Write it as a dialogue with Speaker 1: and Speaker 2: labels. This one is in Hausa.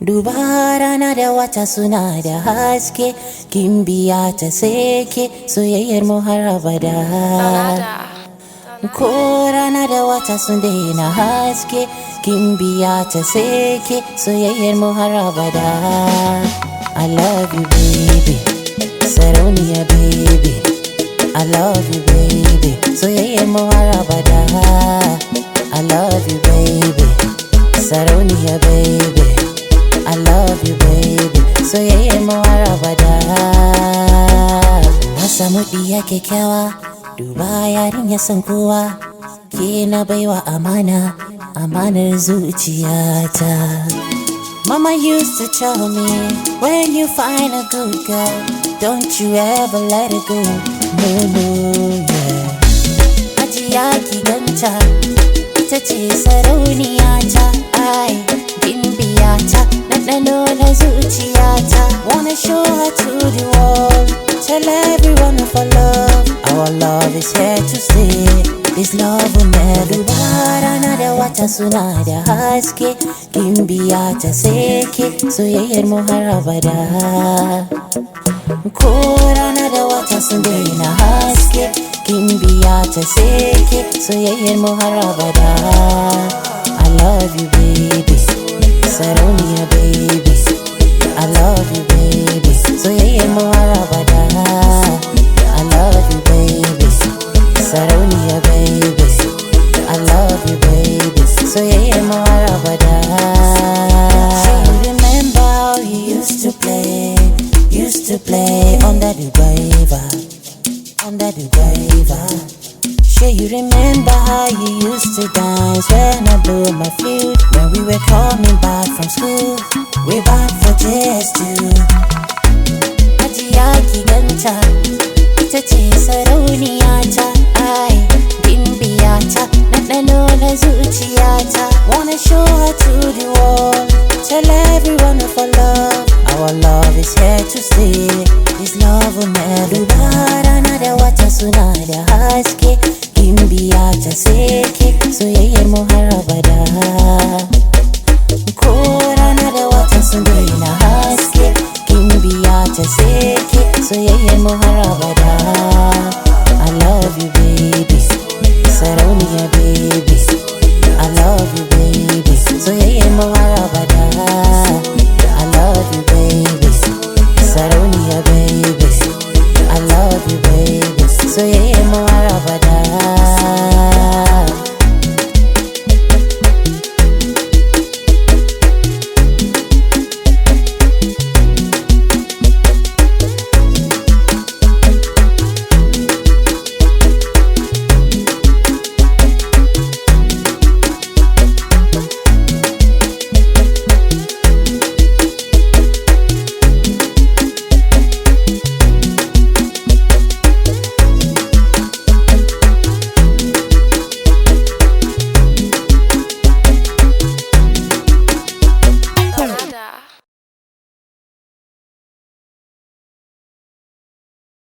Speaker 1: Duba rana da wata suna da haske, kin biya ta seke soyayyar mu har abada. Ko rana da wata sun daina haske, kin biya ta seke soyayyar mu har abada. I love you baby, sarauniya baby. I love you baby, soyayyar mu har abada. I love you baby, sarauniya baby. I love you baby, soyayyar mu har abada. Na samu diya kyakkyawa, duba yarinya san kowa. Ke na baiwa amana, amanar zuciyata. Mama used to tell me, when you find a good girl, don't you ever let it go. No, no, yeah. Ajiya ki ganta, ita ce sarauniyata. Ai, gimbiyata, ɗanɗano na zuciyata. Wanna show her to the world, tell everyone of our love is here to stay. This love will never die. Rana da wata suna da haske, gimbiyata seke soyayyar mu har abada. Ko rana da wata sun daina haske, gimbiyata seke soyayyar mu har abada. I love you baby, sarauniya baby. I love you baby, soyayyar mu har abada. I love you baby, sarauniya baby. I love you baby, soyayyar mu har abada. You remember how you used to play under the waiver, under the waiver. Sure you remember how you used to dance when I blew my flute, when we were coming back from school, way back for just two. Ajiya ki ganta, ita ce sarauniyata. Ai, gimbiyata, ɗanɗano na zuciyata. Wanna show her to the world, tell everyone of our love is here to stay. This love will never die. Rana da wata suna da haske, gimbiyata seke soyayyar mu har abada. Ko